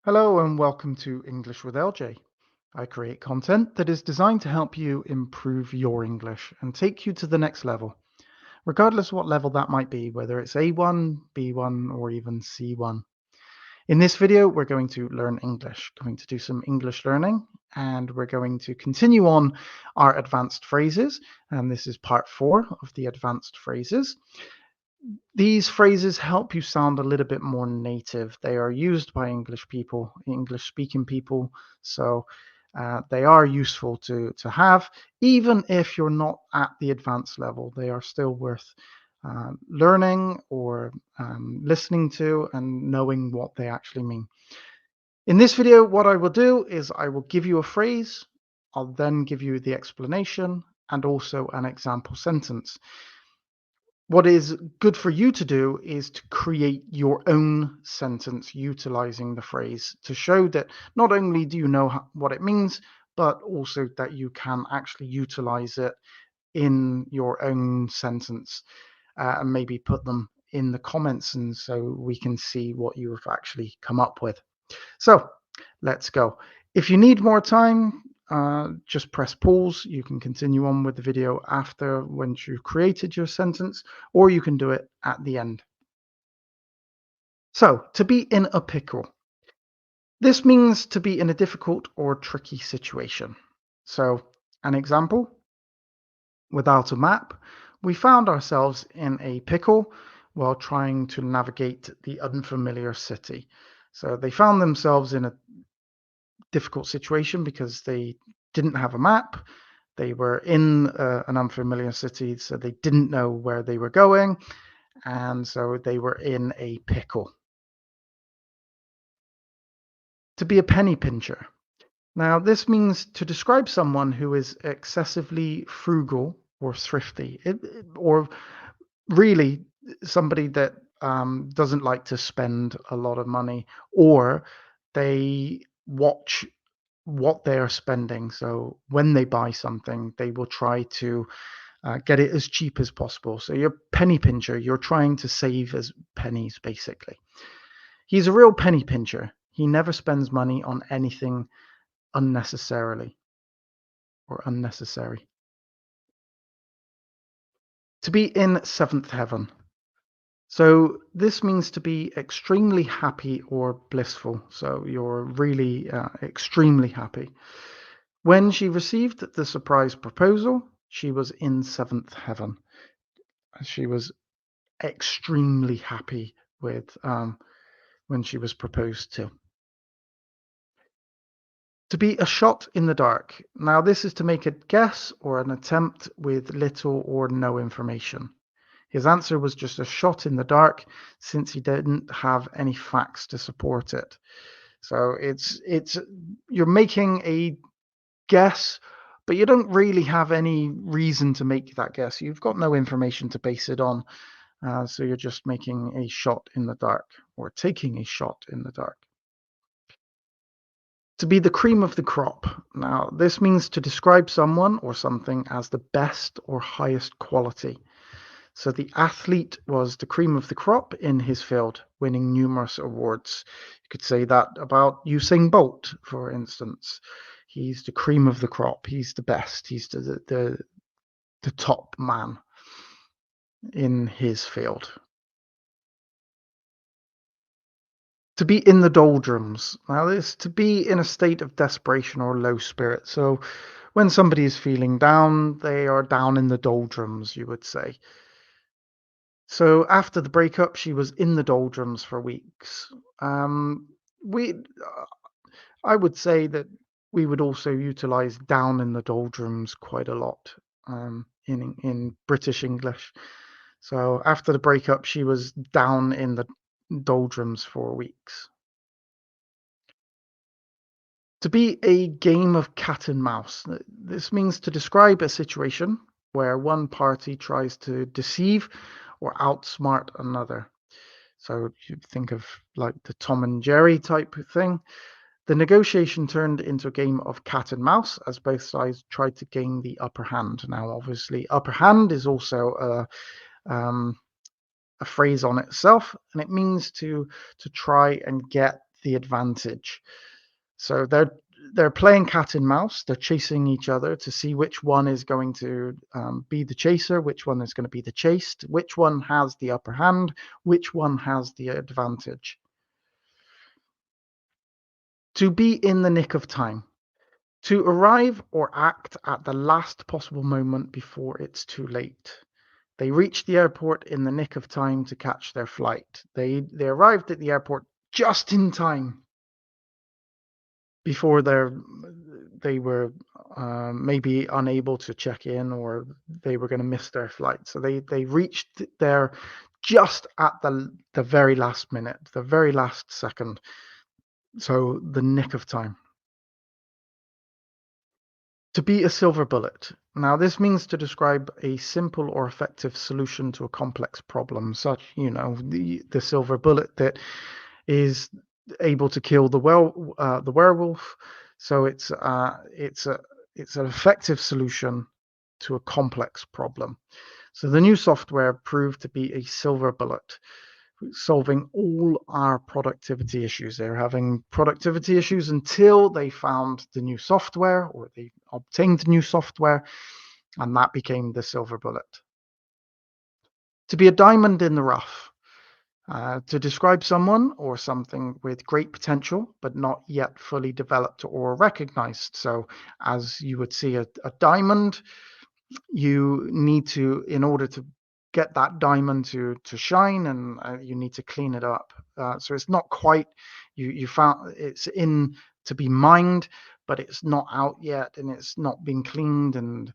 Hello and welcome to English with LJ. I create content that is designed to help you improve your English and take you to the next level, regardless what level that might be, whether it's A1, B1, or even C1. In this video, we're going to learn English, going to do some English learning, and we're going to continue on our advanced phrases. And this is part 4 of the advanced phrases. These phrases help you sound a little bit more native. They are used by English people, English speaking people, so they are useful to have. Even if you're not at the advanced level, they are still worth learning or listening to and knowing what they actually mean. In this video, what I will do is I will give you a phrase, I'll then give you the explanation and also an example sentence. What is good for you to do is to create your own sentence utilizing the phrase to show that not only do you know what it means, but also that you can actually utilize it in your own sentence and maybe put them in the comments and so we can see what you have actually come up with. So let's go. If you need more time, just press pause. You can continue on with the video after once you've created your sentence, or you can do it at the end. So, to be in a pickle. This means to be in a difficult or tricky situation. So, an example, without a map, we found ourselves in a pickle while trying to navigate the unfamiliar city. So, they found themselves in a difficult situation because they didn't have a map. They were in an unfamiliar city, so they didn't know where they were going, and so they were in a pickle. To be a penny pincher. Now, this means to describe someone who is excessively frugal or thrifty, or really somebody that doesn't like to spend a lot of money, or they watch what they are spending. So when they buy something, they will try to get it as cheap as possible. So you're penny pincher. You're trying to save as pennies, basically. He's a real penny pincher. He never spends money on anything unnecessarily or unnecessary. To be in seventh heaven. So this means to be extremely happy or blissful. So you're really extremely happy. When she received the surprise proposal, she was in seventh heaven. She was extremely happy with when she was proposed to. To be a shot in the dark. Now, this is to make a guess or an attempt with little or no information. His answer was just a shot in the dark since he didn't have any facts to support it. So it's you're making a guess, but you don't really have any reason to make that guess. You've got no information to base it on. So you're just making a shot in the dark or taking a shot in the dark. To be the cream of the crop. Now, this means to describe someone or something as the best or highest quality. So the athlete was the cream of the crop in his field, winning numerous awards. You could say that about Usain Bolt, for instance. He's the cream of the crop. He's the best. He's the top man in his field. To be in the doldrums. Now, this to be in a state of desperation or low spirit. So, when somebody is feeling down, they are down in the doldrums, you would say. So, after the breakup, she was in the doldrums for weeks. We, I would say that we would also utilize down in the doldrums quite a lot in British English. So, after the breakup, she was down in the doldrums for weeks. To be a game of cat and mouse. This means to describe a situation where one party tries to deceive or outsmart another. So you think of like the Tom and Jerry type of thing. The negotiation turned into a game of cat and mouse as both sides tried to gain the upper hand. Now, obviously, upper hand is also a phrase on itself, and it means to try and get the advantage. So they're playing cat and mouse. They're chasing each other to see which one is going to be the chaser, which one is going to be the chased, which one has the upper hand, which one has the advantage. To be in the nick of time. To arrive or act at the last possible moment before it's too late. They reached the airport in the nick of time to catch their flight. They arrived at the airport just in time before they were maybe unable to check in, or they were going to miss their flight. So they reached there just at the very last minute, the very last second. So the nick of time. To be a silver bullet. Now, this means to describe a simple or effective solution to a complex problem, such, the silver bullet that is able to kill the werewolf. So it's an effective solution to a complex problem. So the new software proved to be a silver bullet, solving all our productivity issues. They're having productivity issues until they found the new software, or they obtained new software, and that became the silver bullet. To be a diamond in the rough. To describe someone or something with great potential, but not yet fully developed or recognized. So, as you would see a diamond, you need to, in order to get that diamond to shine, and you need to clean it up. So it's not quite, you found it's in to be mined, but it's not out yet, and it's not been cleaned and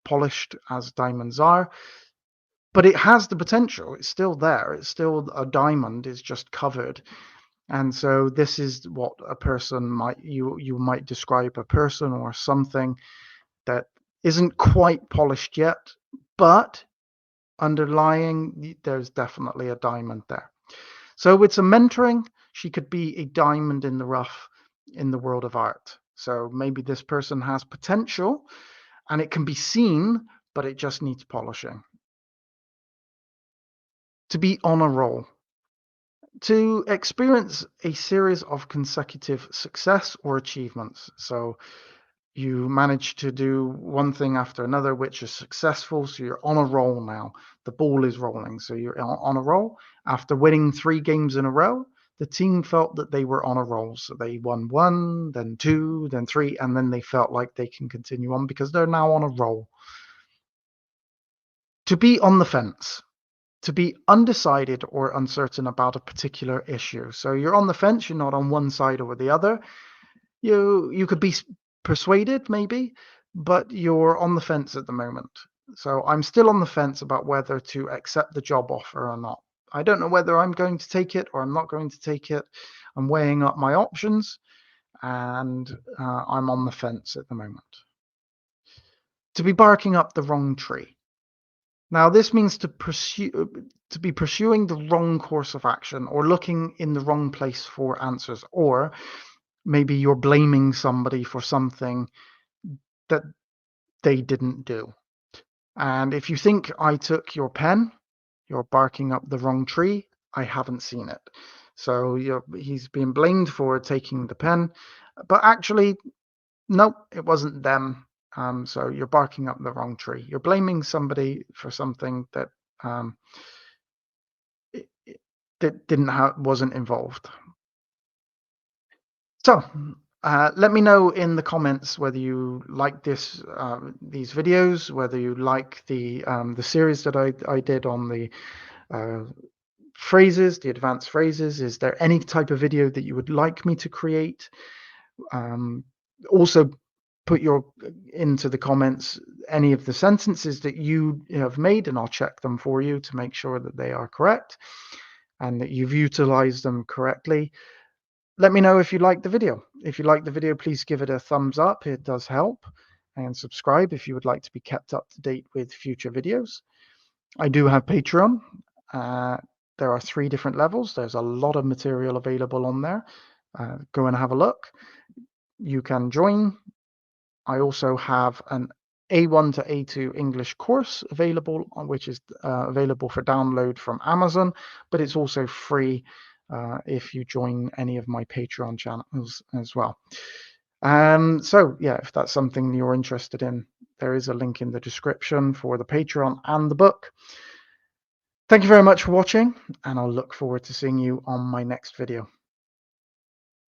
polished as diamonds are. But it has the potential. It's still there. It's still a diamond. It's just covered. And so this is what a person you might describe a person or something that isn't quite polished yet, but underlying, there's definitely a diamond there. So with some mentoring, she could be a diamond in the rough in the world of art. So maybe this person has potential and it can be seen, but it just needs polishing. To be on a roll. To experience a series of consecutive success or achievements. So you manage to do one thing after another, which is successful. So you're on a roll now. The ball is rolling. So you're on a roll. After winning 3 games in a row, the team felt that they were on a roll. So they won 1, then 2, then 3, and then they felt like they can continue on because they're now on a roll. To be on the fence. To be undecided or uncertain about a particular issue. So you're on the fence. You're not on one side or the other. You could be persuaded maybe, but you're on the fence at the moment. So I'm still on the fence about whether to accept the job offer or not. I don't know whether I'm going to take it or I'm not going to take it. I'm weighing up my options, and I'm on the fence at the moment. To be barking up the wrong tree. Now, this means to be pursuing the wrong course of action, or looking in the wrong place for answers, or maybe you're blaming somebody for something that they didn't do. And if you think I took your pen, you're barking up the wrong tree. I haven't seen it. So he's being blamed for taking the pen, but actually, nope, it wasn't them. So you're barking up the wrong tree. You're blaming somebody for something that wasn't involved. So let me know in the comments whether you like these videos, whether you like the series that I did on the phrases, the advanced phrases. Is there any type of video that you would like me to create? Also, put into the comments any of the sentences that you have made, and I'll check them for you to make sure that they are correct and that you've utilized them correctly. Let me know if you like the video. If you like the video, please give it a thumbs up. It does help. And subscribe if you would like to be kept up to date with future videos. I do have Patreon. There are 3 different levels. There's a lot of material available on there. Go and have a look. You can join. I also have an A1 to A2 English course available, which is available for download from Amazon, but it's also free if you join any of my Patreon channels as well. So yeah, if that's something you're interested in, there is a link in the description for the Patreon and the book. Thank you very much for watching, and I'll look forward to seeing you on my next video.